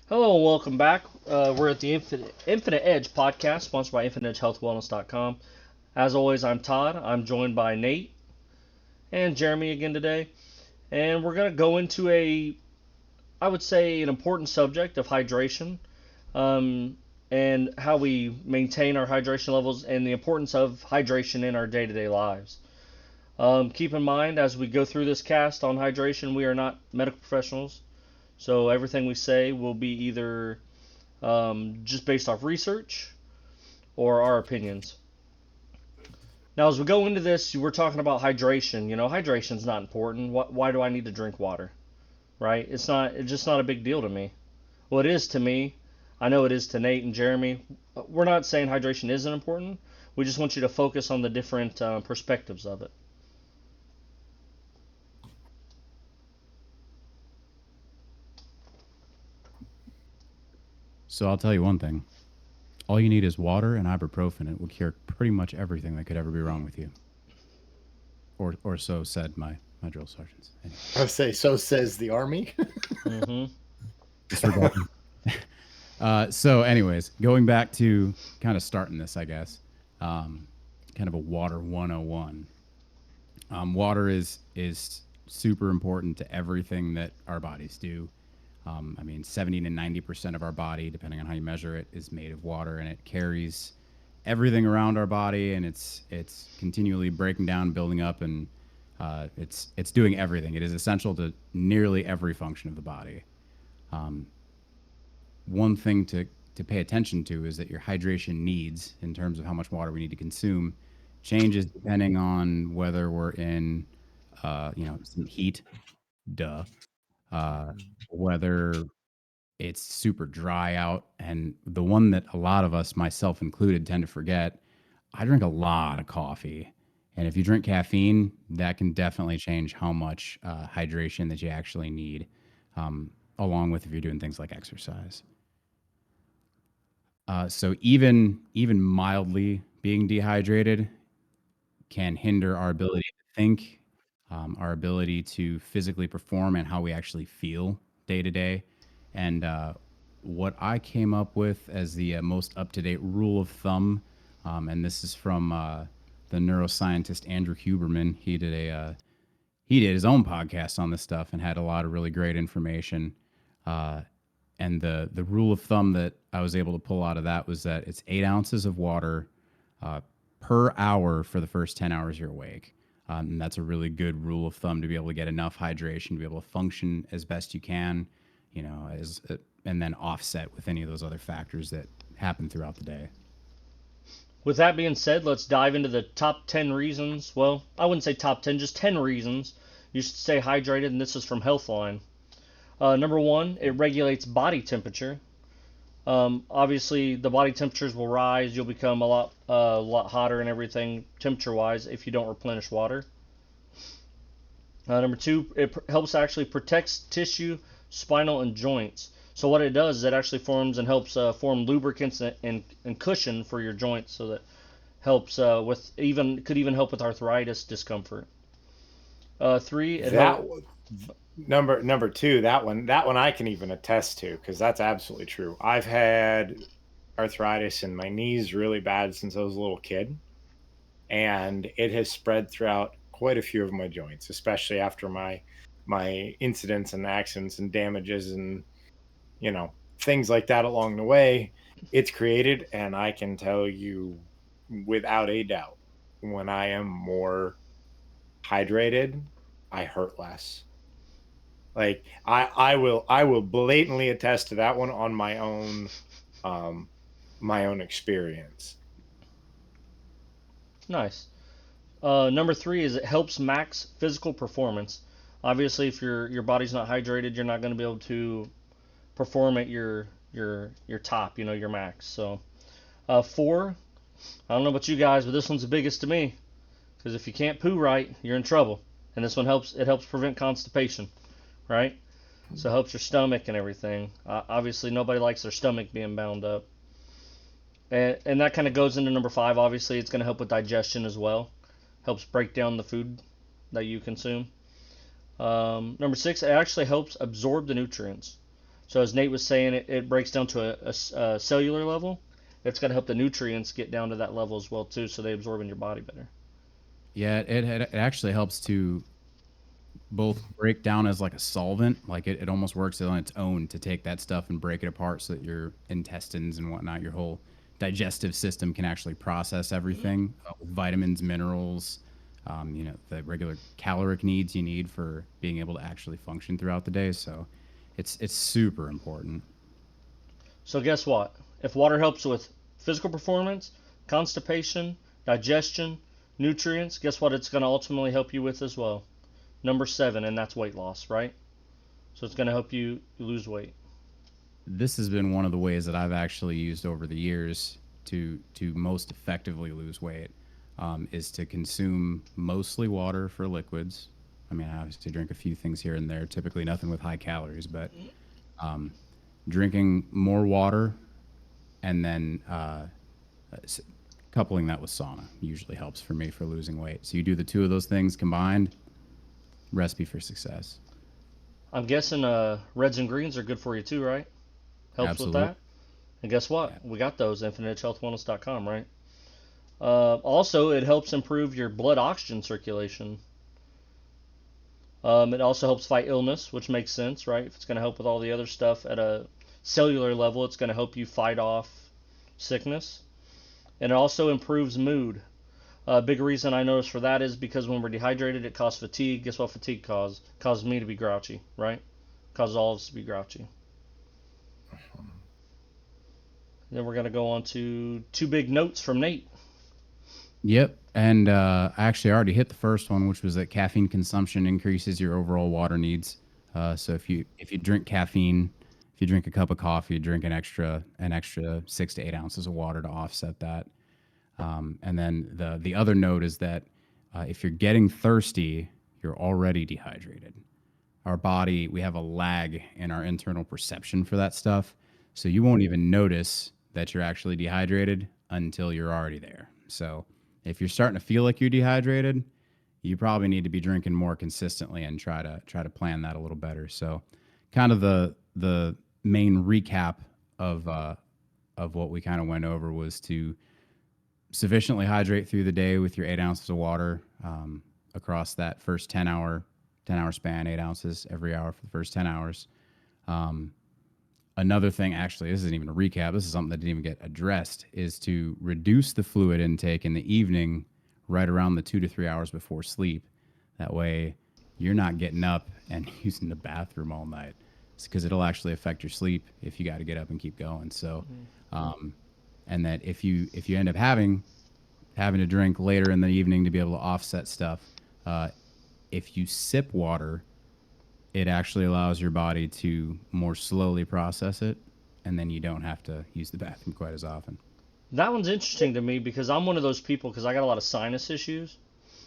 Hello and welcome back. We're at the Infinite Edge podcast, sponsored by InfiniteEdgeHealthWellness.com. As always, I'm Todd. I'm joined by Nate and Jeremy again today, and we're going to go into I would say, an important subject of hydration, um, and how we maintain our hydration levels and the importance of hydration in our day-to-day lives. Keep in mind as we go through this cast on hydration, we are not medical professionals, so everything we say will be either just based off research or our opinions. Now, as we go into this, we're talking about hydration. Hydration is not important. Why do I need to drink water? Right? It's not. It's just not a big deal to me. Well, it is to me. I know it is to Nate and Jeremy. We're not saying hydration isn't important. We just want you to focus on the different perspectives of it. So I'll tell you one thing. All you need is water and ibuprofen. It will cure pretty much everything that could ever be wrong with you. Or so said my drill sergeants. Anyway, I would say so says the Army. Hmm. disregard. So, anyways, going back to kind of starting this, I guess, um, kind of a water 101. Water is super important to everything that our bodies do. I mean, 70 to 90% of our body, depending on how you measure it, is made of water, and it carries everything around our body, and it's continually breaking down, building up, and it's doing everything. It is essential to nearly every function of the body. Um, One thing to pay attention to is that your hydration needs, in terms of how much water we need to consume, changes depending on whether we're in, some heat, duh, uh, whether it's super dry out. And the one that a lot of us, myself included, tend to forget, I drink a lot of coffee. And if you drink caffeine, that can definitely change how much hydration that you actually need, along with if you're doing things like exercise. So even mildly being dehydrated can hinder our ability to think, our ability to physically perform, and how we actually feel day to day. And what I came up with as the most up to date rule of thumb, and this is from the neuroscientist Andrew Huberman. He did his own podcast on this stuff and had a lot of really great information. Uh, and the rule of thumb that I was able to pull out of that was that it's 8 ounces of water uh, per hour for the first 10 hours you're awake. And that's a really good rule of thumb to be able to get enough hydration to be able to function as best you can, as and then offset with any of those other factors that happen throughout the day. With that being said, let's dive into the top 10 reasons. Well, I wouldn't say top 10, just 10 reasons you should stay hydrated, and this is from Healthline. Number one, it regulates body temperature. Obviously, the body temperatures will rise. You'll become a lot hotter and everything temperature-wise if you don't replenish water. Number two, it helps actually protects tissue, spinal, and joints. So what it does is it actually forms and helps form lubricants and cushion for your joints, so that helps with even could even help with arthritis discomfort. Three, it That helps. number two, that one I can even attest to because that's absolutely true. I've had arthritis in my knees really bad since I was a little kid, and it has spread throughout quite a few of my joints, especially after my incidents and accidents and damages and things like that along the way. It's created, and I can tell you without a doubt, when I am more hydrated, I hurt less. Like I will blatantly attest to that one on um my own experience. Nice. Number three is it helps max physical performance. Obviously, if your body's not hydrated, you're not going to be able to perform at your top, your max. So, four, I don't know about you guys, but this one's the biggest to me. Because if you can't poo right, you're in trouble. And this one helps. It helps prevent constipation, right? So it helps your stomach and everything. Obviously, nobody likes their stomach being bound up. And that kind of goes into number five. Obviously, it's going to help with digestion as well. Helps break down the food that you consume. Number six, it actually helps absorb the nutrients. So as Nate was saying, it breaks down to a cellular level. It's going to help the nutrients get down to that level as well too, so they absorb in your body better. Yeah, it actually helps to both break down as like a solvent, like it almost works on its own to take that stuff and break it apart so that your intestines and whatnot, your whole digestive system can actually process everything with vitamins, minerals, the regular caloric needs you need for being able to actually function throughout the day. So it's super important. So guess what? If water helps with physical performance, constipation, digestion, nutrients, guess what it's going to ultimately help you with as well? Number 7, and that's weight loss, right? So it's going to help you lose weight. This has been one of the ways that I've actually used over the years to most effectively lose weight, is to consume mostly water for liquids. I mean, I obviously drink a few things here and there, typically nothing with high calories, but drinking more water and then coupling that with sauna usually helps for me for losing weight. So you do the two of those things combined, recipe for success. I'm guessing reds and greens are good for you too, right? Helps with Absolutely. that. And guess what? Yeah. We got those, infinitehealthwellness.com, right? Also, it helps improve your blood oxygen circulation. It also helps fight illness, which makes sense, right? If it's going to help with all the other stuff at a cellular level, it's going to help you fight off sickness. And it also improves mood. A big reason I notice for that is because when we're dehydrated, it causes fatigue. Guess what fatigue causes? Causes me to be grouchy, right? Causes all of us to be grouchy. Then we're going to go on to 2 big notes from Nate. Yep. And I actually already hit the first one, which was that caffeine consumption increases your overall water needs. So if you drink caffeine, if you drink a cup of coffee, drink an extra 6 to 8 ounces of water to offset that. And then the other note is that if you're getting thirsty, you're already dehydrated. Our body, we have a lag in our internal perception for that stuff. So you won't even notice that you're actually dehydrated until you're already there. So if you're starting to feel like you're dehydrated, you probably need to be drinking more consistently and try to plan that a little better. So kind of the main recap of what we kind of went over was to sufficiently hydrate through the day with your 8 ounces of water across that first 10 hour span, 8 ounces every hour for the first 10 hours. Another thing, actually, this isn't even a recap. This is something that didn't even get addressed, is to reduce the fluid intake in the evening right around the 2 to 3 hours before sleep. That way you're not getting up and using the bathroom all night, because it'll actually affect your sleep if you got to get up and keep going. So, and that if you end up having to drink later in the evening to be able to offset stuff, if you sip water, it actually allows your body to more slowly process it, and then you don't have to use the bathroom quite as often. That one's interesting to me because I'm one of those people because I got a lot of sinus issues.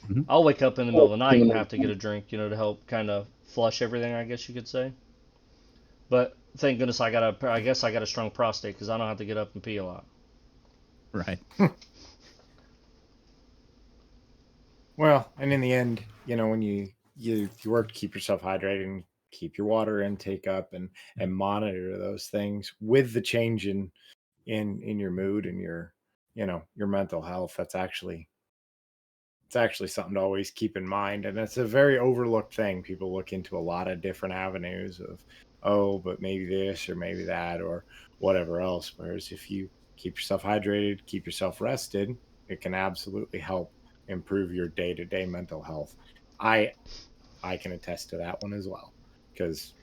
Mhm. I'll wake up in the middle of the night and have to get a drink, to help kind of flush everything, I guess you could say. But thank goodness I guess I got a strong prostate because I don't have to get up and pee a lot. Right. Well, and in the end, when you work to keep yourself hydrated and keep your water intake up and monitor those things with the change in your mood and your mental health, it's actually something to always keep in mind. And it's a very overlooked thing. People look into a lot of different avenues of, oh, but maybe this or maybe that or whatever else. Whereas if you keep yourself hydrated, keep yourself rested, it can absolutely help improve your day-to-day mental health. I can attest to that one as well, because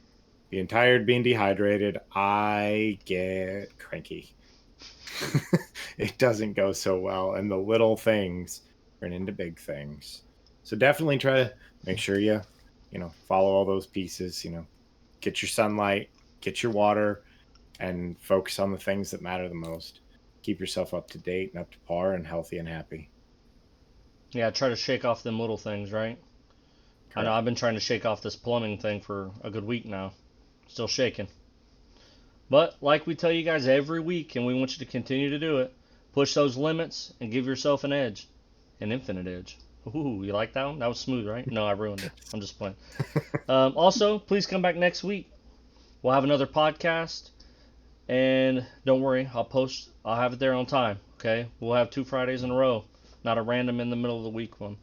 being tired, being dehydrated, I get cranky. It doesn't go so well, and the little things turn into big things. So definitely try to make sure you follow all those pieces. Get your sunlight, get your water, and focus on the things that matter the most. Keep yourself up to date and up to par and healthy and happy. Yeah, try to shake off them little things, right? I know Correct. I've been trying to shake off this plumbing thing for a good week now. Still shaking. But like we tell you guys every week, and we want you to continue to do it, push those limits and give yourself an edge. An infinite edge. Ooh, you like that one? That was smooth, right? No, I ruined it. I'm just playing. Also, please come back next week. we'll have another podcast. And don't worry, I'll have it there on time. Okay, we'll have 2 Fridays in a row, not a random in the middle of the week one.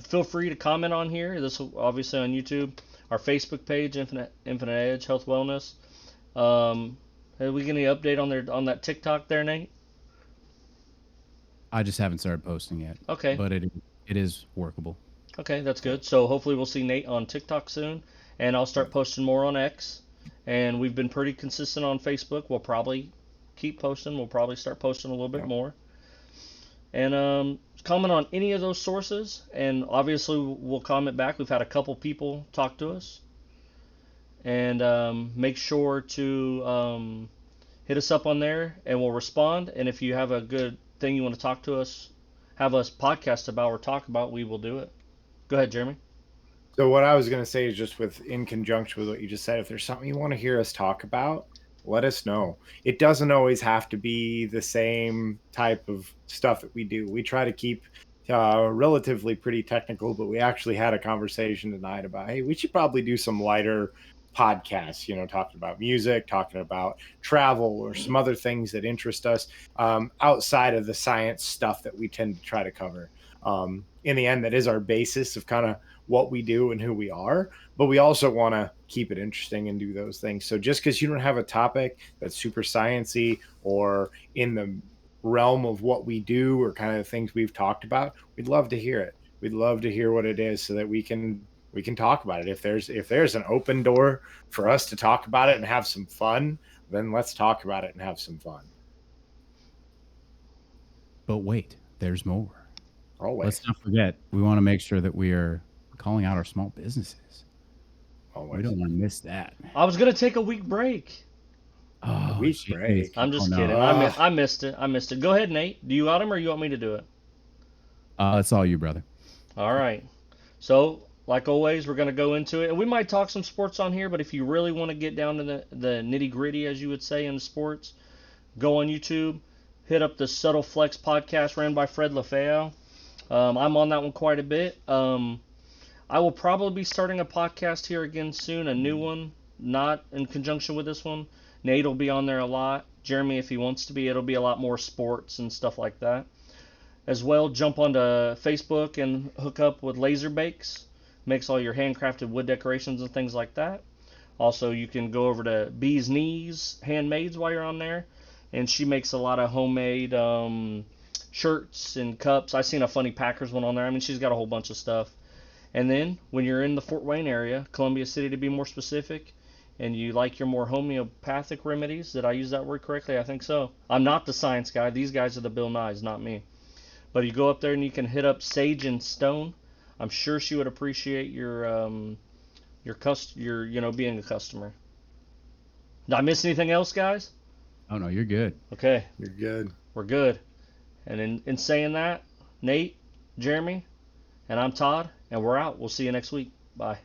Feel free to comment on here. This will obviously on YouTube, our Facebook page, Infinite Edge Health Wellness. Have we get any update on that TikTok there, Nate? I just haven't started posting yet. Okay. But it is workable. Okay, that's good. So hopefully we'll see Nate on TikTok soon, and I'll start posting more on X. And we've been pretty consistent on Facebook. We'll probably keep posting. We'll probably start posting a little bit more. And comment on any of those sources, and obviously we'll comment back. We've had a couple people talk to us. And make sure to hit us up on there, and we'll respond. And if you have a good thing you want to talk to us, have us podcast about or talk about, we will do it. Go ahead, Jeremy. So what I was going to say is just in conjunction with what you just said, if there's something you want to hear us talk about, let us know. It doesn't always have to be the same type of stuff that we do. We try to keep relatively pretty technical, but we actually had a conversation tonight about, hey, we should probably do some lighter podcasts, talking about music, talking about travel, or some other things that interest us outside of the science stuff that we tend to try to cover. In the end, that is our basis of kind of what we do and who we are, but we also want to keep it interesting and do those things. So just because you don't have a topic that's super sciencey or in the realm of what we do or kind of the things we've talked about, we'd love to hear it. We'd love to hear what it is so that we can talk about it. If there's an open door for us to talk about it and have some fun, then let's talk about it and have some fun. But wait, there's more. Always. Let's not forget, we want to make sure that we are calling out our small businesses. Always. We don't want to miss that. I was gonna take a week break. Oh, week break. I'm just kidding. I missed it. Go ahead, Nate. Do you got him, or you want me to do it? It's all you, brother. All right. So, like always, we're gonna go into it, and we might talk some sports on here. But if you really want to get down to the nitty gritty, as you would say, in sports, go on YouTube, hit up the Subtle Flex podcast ran by Fred LaFeo. I'm on that one quite a bit. I will probably be starting a podcast here again soon, a new one, not in conjunction with this one. Nate will be on there a lot. Jeremy, if he wants to be, it'll be a lot more sports and stuff like that. As well, jump onto Facebook and hook up with Laser Bakes. Makes all your handcrafted wood decorations and things like that. Also, you can go over to Bee's Knees Handmaids while you're on there. And she makes a lot of homemade shirts and cups. I seen a funny Packers one on there. I mean, she's got a whole bunch of stuff. And then when you're in the Fort Wayne area, Columbia City to be more specific, and you like your more homeopathic remedies, did I use that word correctly? I think so. I'm not the science guy. These guys are the Bill Nyes, not me. But you go up there and you can hit up Sage and Stone. I'm sure she would appreciate your being a customer. Did I miss anything else, guys? Oh no, you're good. Okay. You're good. We're good. And in saying that, Nate, Jeremy, and I'm Todd, and we're out. We'll see you next week. Bye.